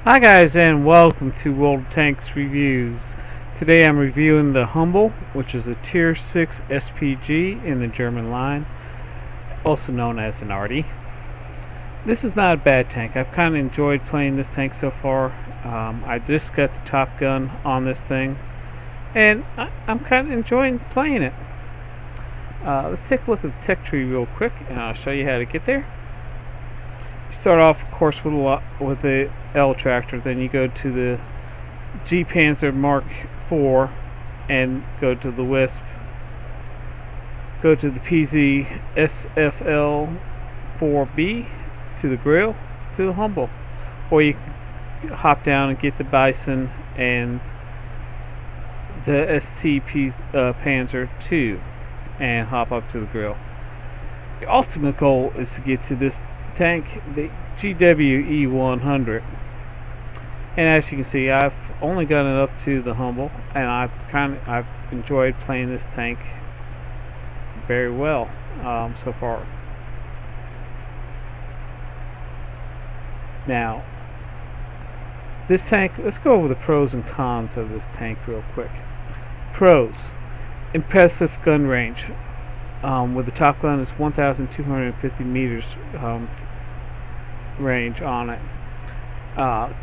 Hi guys and welcome to World of Tanks Reviews. Today I'm reviewing the Hummel, which is a Tier 6 SPG in the German line, also known as an arty. This is not a bad tank. I've kind of enjoyed playing this tank so far. I just got the Top Gun on this thing and I'm kind of enjoying playing it. Let's take a look at the tech tree real quick and I'll show you how to get there. You start off, of course, with the L tractor. Then you go to the G Panzer Mark IV and go to the Wisp. Go to the PZ SFL 4B to the grill to the Hummel, or you can hop down and get the Bison and the ST Panzer II and hop up to the grill. The ultimate goal is to get to this tank, the GWE 100, and as you can see, I've only gotten it up to the Hummel, and I've enjoyed playing this tank very well so far. Now, this tank, let's go over the pros and cons of this tank real quick. Pros: impressive gun range. With the Top Gun, it's 1,250 meters range on it.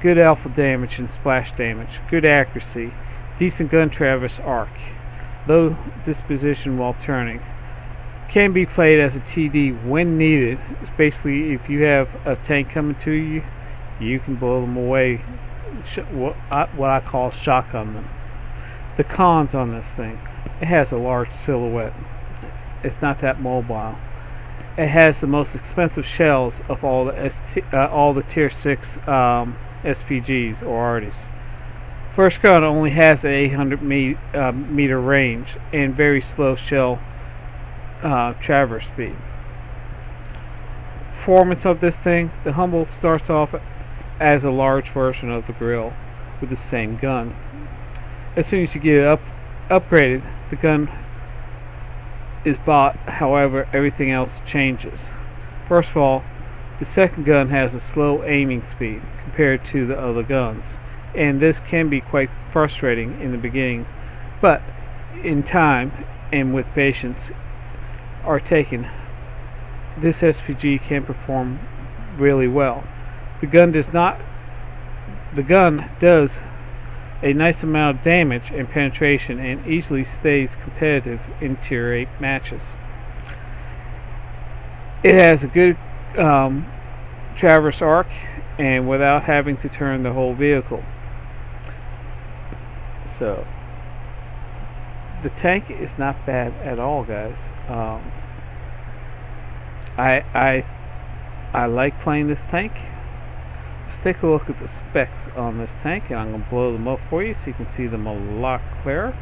Good alpha damage and splash damage. Good accuracy. Decent gun traverse arc. Low disposition while turning. Can be played as a TD when needed. It's basically, if you have a tank coming to you, you can blow them away. What I call shotgun them. The cons on this thing: it has a large silhouette. It's not that mobile. It has the most expensive shells of all the Tier 6 SPGs or arties. First gun only has an 800 meter range and very slow shell traverse speed. Performance of this thing: the Hummel starts off as a large version of the grill with the same gun. As soon as you get it upgraded, the gun is bought. However, everything else changes. First of all, the second gun has a slow aiming speed compared to the other guns, and this can be quite frustrating in the beginning, but in time and with patience are taken, this SPG can perform really well. The gun does a nice amount of damage and penetration and easily stays competitive in Tier 8 matches. It has a good traverse arc and without having to turn the whole vehicle. So the tank is not bad at all, guys. I like playing this tank. Let's take a look at the specs on this tank, and I'm going to blow them up for you so you can see them a lot clearer.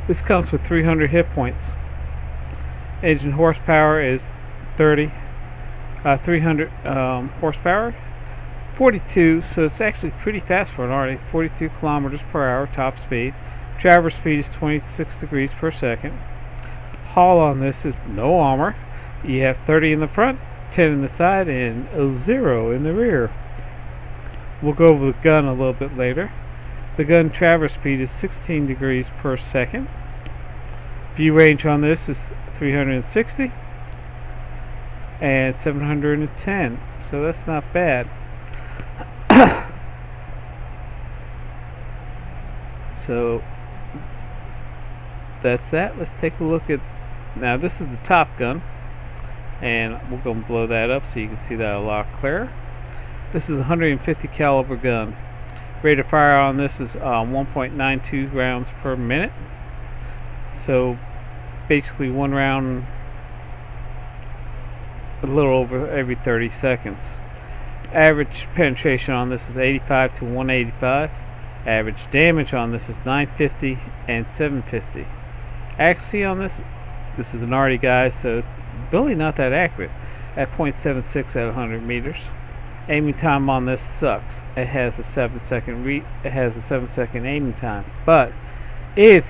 This comes with 300 hit points. Engine horsepower is 300 horsepower, 42, so it's actually pretty fast for an arty. 42 kilometers per hour top speed. Traverse speed is 26 degrees per second. Hull on this is no armor. You have 30 in the front, 10 in the side, and a 0 in the rear. We'll go over the gun a little bit later. The gun traverse speed is 16 degrees per second. View range on this is 360 and 710, so that's not bad. So that's that. Let's take a look at, now this is the Top Gun, and we're going to blow that up so you can see that a lot clearer. This is a 150 caliber gun. Rate of fire on this is 1.92 rounds per minute. So basically one round a little over every 30 seconds. Average penetration on this is 85 to 185. Average damage on this is 950 and 750. Accuracy on this is an arty, guys, so it's really not that accurate at 0.76 at 100 meters. Aiming time on this sucks. It has a 7-second aiming time, but if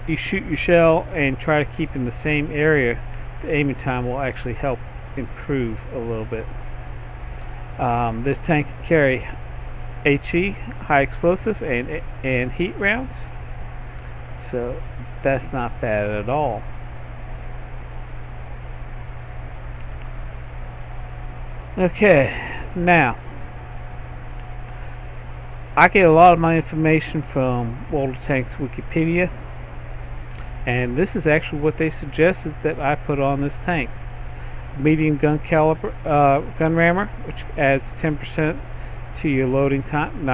you shoot your shell and try to keep in the same area, the aiming time will actually help improve a little bit. This tank can carry HE, high explosive, and heat rounds. So that's not bad at all. Okay, now I get a lot of my information from World of Tanks Wikipedia, and this is actually what they suggested that I put on this tank. Medium gun caliber gun rammer, which adds 10% to your loading time,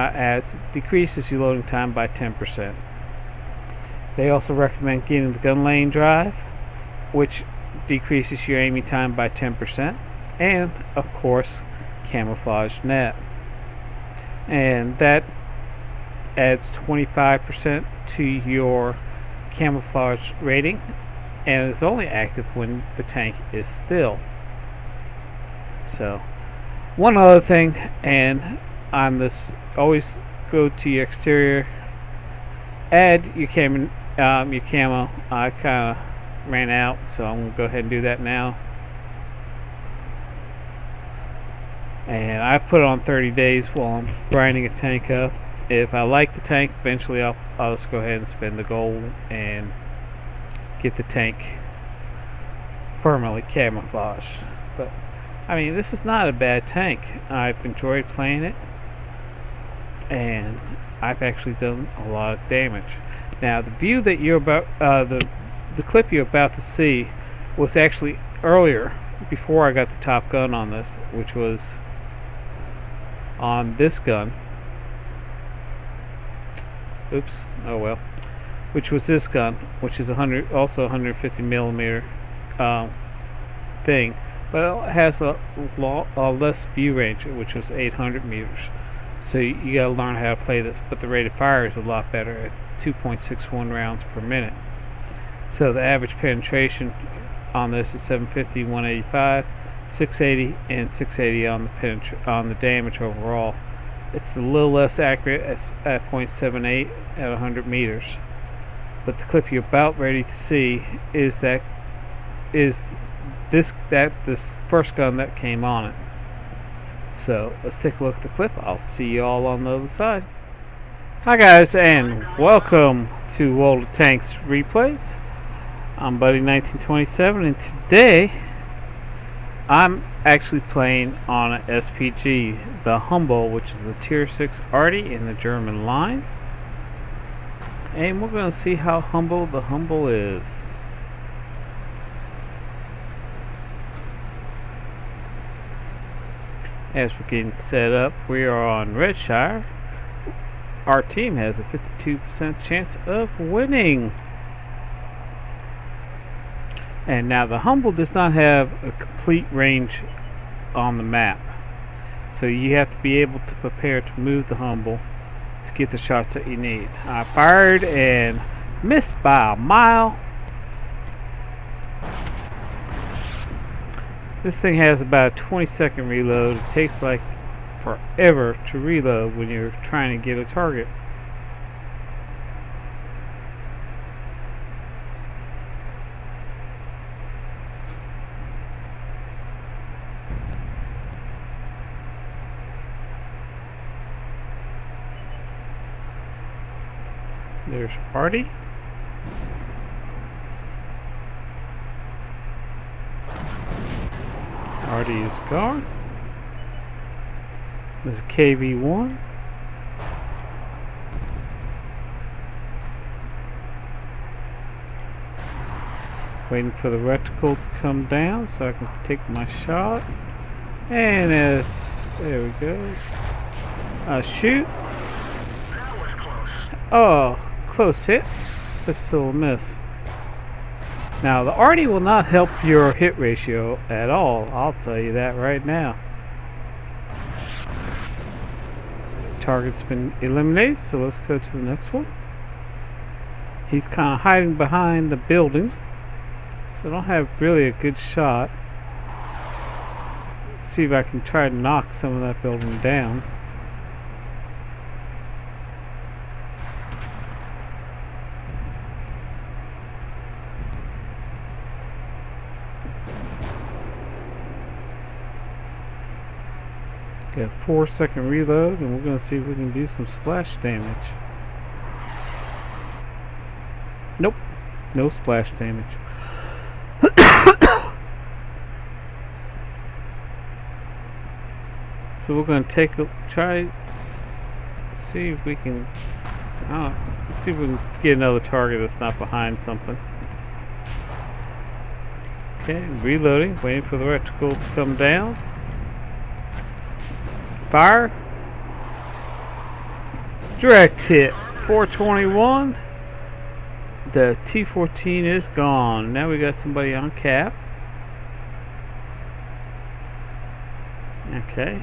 decreases your loading time by 10%. They also recommend getting the gun lane drive, which decreases your aiming time by 10%, and of course camouflage net, and that adds 25% to your camouflage rating, and it's only active when the tank is still. So one other thing, and on this, always go to your exterior, add your camo. I kind of ran out, so I'm going to go ahead and do that now. And I put it on 30 days while I'm grinding a tank up. If I like the tank, eventually I'll just go ahead and spend the gold and get the tank permanently camouflaged. But I mean, this is not a bad tank. I've enjoyed playing it, and I've actually done a lot of damage. Now, the view that you're about, the clip you're about to see, was actually earlier, before I got the top gun on this, which was on this gun. Oops. Oh well. Which was this gun, which is also 150 millimeter thing, but it has a less view range, which was 800 meters. So you gotta learn how to play this. But the rate of fire is a lot better at 2.61 rounds per minute. So the average penetration on this is 750, 185, 680, and 680 on the damage overall. It's a little less accurate at 0.78 at 100 meters. But the clip you're about ready to see is this first gun that came on it. So let's take a look at the clip. I'll see you all on the other side. Hi guys, and welcome to World of Tanks Replays. I'm Buddy1927, and today I'm actually playing on an SPG, the Hummel, which is a Tier 6 arty in the German line. And we're going to see how humble the Hummel is. As we're getting set up, we are on Redshire. Our team has a 52% chance of winning. And now the Hummel does not have a complete range on the map. So you have to be able to prepare to move the Hummel to get the shots that you need. I fired and missed by a mile. This thing has about a 20-second reload. It takes like forever to reload when you're trying to get a target. There's Artie. Artie is gone. There's a KV-1. Waiting for the reticle to come down so I can take my shot. And there we go. Shoot. That was close. Oh, close hit, but still a miss. Now, the arty will not help your hit ratio at all. I'll tell you that right now. Target's been eliminated, so let's go to the next one. He's kind of hiding behind the building, so I don't have really a good shot. See if I can try to knock some of that building down. Got a 4-second reload, and we're going to see if we can do some splash damage. Nope, no splash damage. So we're going to try, see if we can, see if we can get another target that's not behind something. Okay, reloading, waiting for the reticle to come down. Fire. Direct hit, 421. The T-14 is gone. Now we got somebody on cap. Okay.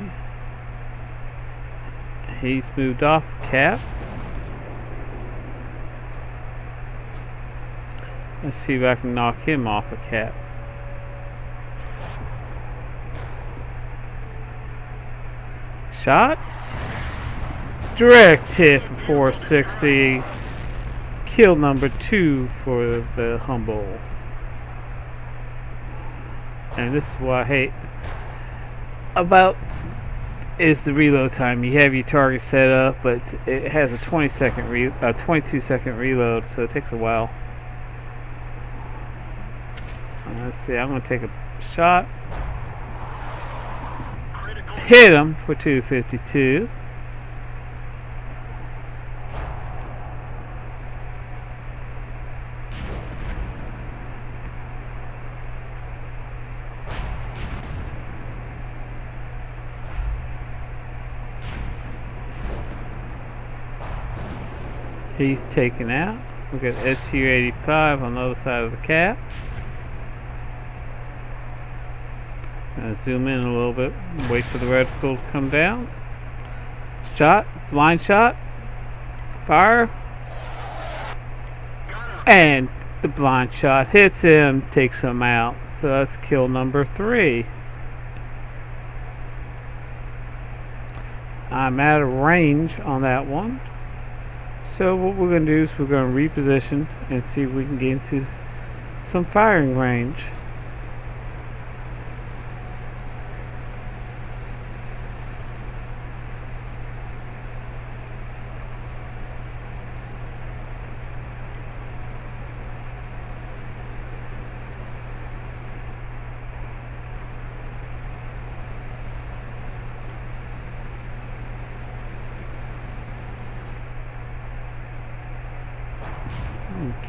He's moved off cap. Let's see if I can knock him off a cap. Shot. Direct hit for 460. Kill number 2 for the Hummel. And this is what I hate about is the reload time. You have your target set up, but it has a 22-second reload, so it takes a while. Let's see. I'm going to take a shot. Hit him for 252. He's taken out. We got SU-85 on the other side of the cap. Gonna zoom in a little bit. Wait for the reticle to come down. Shot. Blind shot. Fire. And the blind shot hits him. Takes him out. So that's kill number 3. I'm out of range on that one. So what we're going to do is we're going to reposition and see if we can get into some firing range.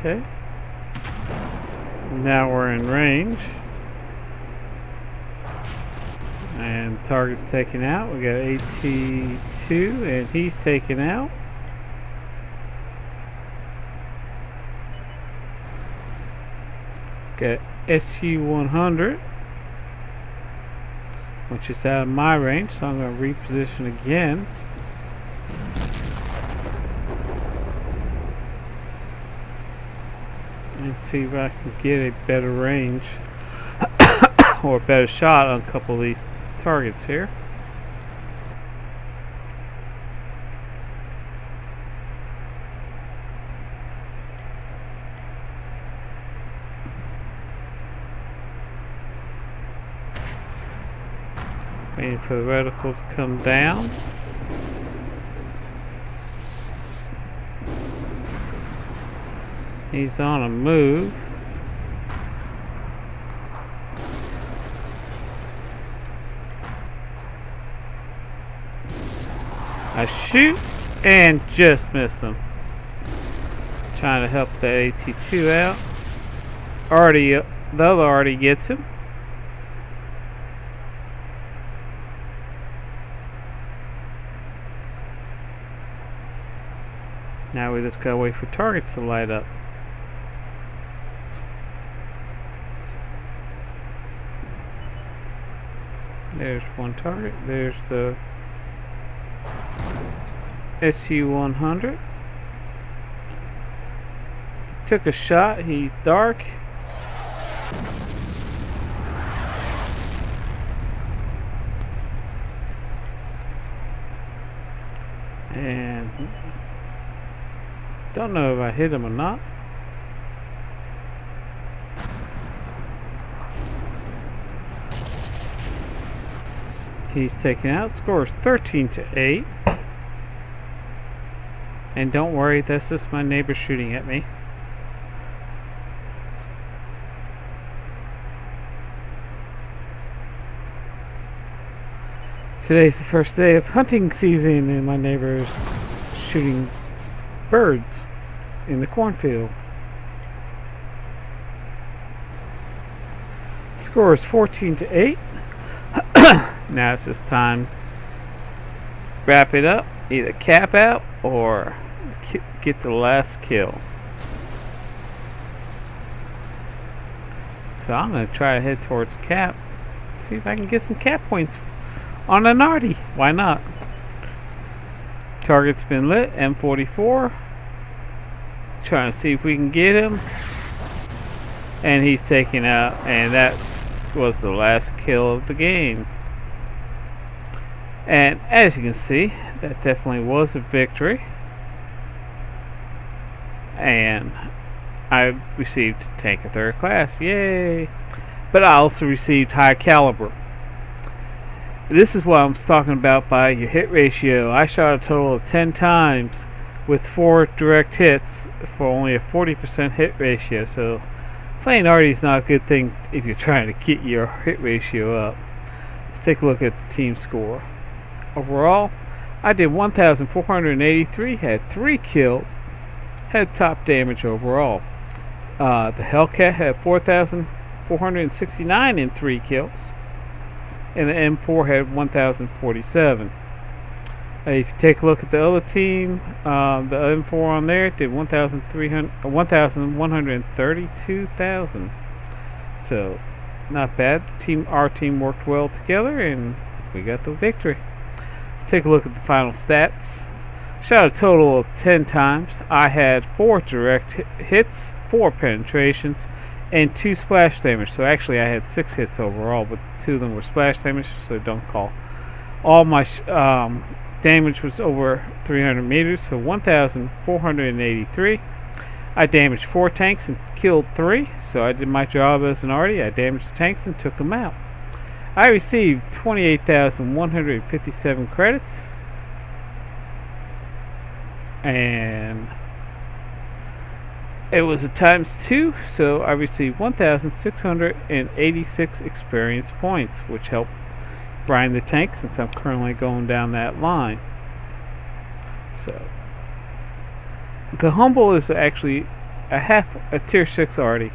Okay. Now we're in range. And target's taken out. We got AT2 and he's taken out. Got SU-100, which is out of my range, so I'm going to reposition again. And see if I can get a better range or a better shot on a couple of these targets here. Waiting for the reticle to come down. He's on a move. I shoot and just miss him. Trying to help the AT2 out. The other already gets him. Now we just gotta wait for targets to light up. There's one target. There's the SU-100. Took a shot. He's dark. And don't know if I hit him or not. He's taken out. Score is 13-8. And don't worry, that's just my neighbor shooting at me. Today's the first day of hunting season, and my neighbor's shooting birds in the cornfield. Score is 14-8. Now it's just time to wrap it up, either cap out or get the last kill. So I'm going to try to head towards cap, see if I can get some cap points on an arty. Why not? Target's been lit. M44. Trying to see if we can get him. And he's taken out. And that was the last kill of the game. And as you can see, that definitely was a victory. And I received tank of 3rd class. Yay! But I also received high caliber. This is what I'm talking about by your hit ratio. I shot a total of 10 times with 4 direct hits for only a 40% hit ratio. So playing arty is not a good thing if you're trying to get your hit ratio up. Let's take a look at the team score. Overall, I did 1,483, had 3 kills, had top damage overall. The Hellcat had 4,469 and 3 kills. And the M4 had 1,047. If you take a look at the other team, the M4 on there did 1,132,000. So, not bad. Our team worked well together, and we got the victory. Let's take a look at the final stats. Shot a total of 10 times. I had 4 direct hits, 4 penetrations, and 2 splash damage. So actually I had 6 hits overall, but 2 of them were splash damage, so don't call. All my damage was over 300 meters, so 1,483. I damaged 4 tanks and killed 3, so I did my job as an arty. I damaged the tanks and took them out. I received 28,157 credits, and it was a ×2, so I received 1,686 experience points, which helped grind the tank since I'm currently going down that line. So the Hummel is actually a tier 6 arty.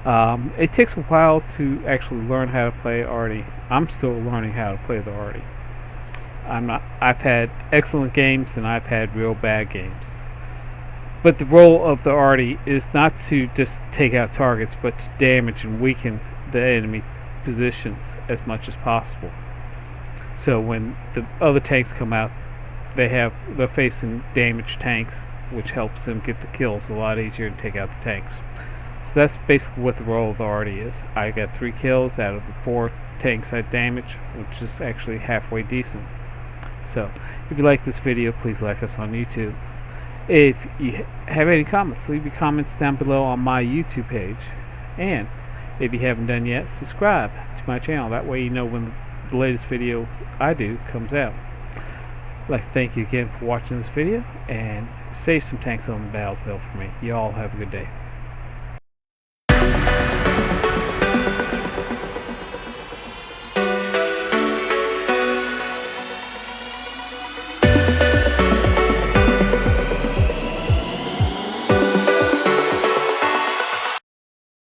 It takes a while to actually learn how to play arty. I'm still learning how to play the arty. I've had excellent games and I've had real bad games. But the role of the arty is not to just take out targets, but to damage and weaken the enemy positions as much as possible. So when the other tanks come out, they're facing damaged tanks, which helps them get the kills a lot easier and take out the tanks. So that's basically what the role of the arty is. I got 3 kills out of the 4 tanks I damaged, which is actually halfway decent. So if you like this video, please like us on YouTube. If you have any comments, leave your comments down below on my YouTube page. And if you haven't done yet, subscribe to my channel. That way you know when the latest video I do comes out. I'd like to thank you again for watching this video, and save some tanks on the battlefield for me. You all have a good day.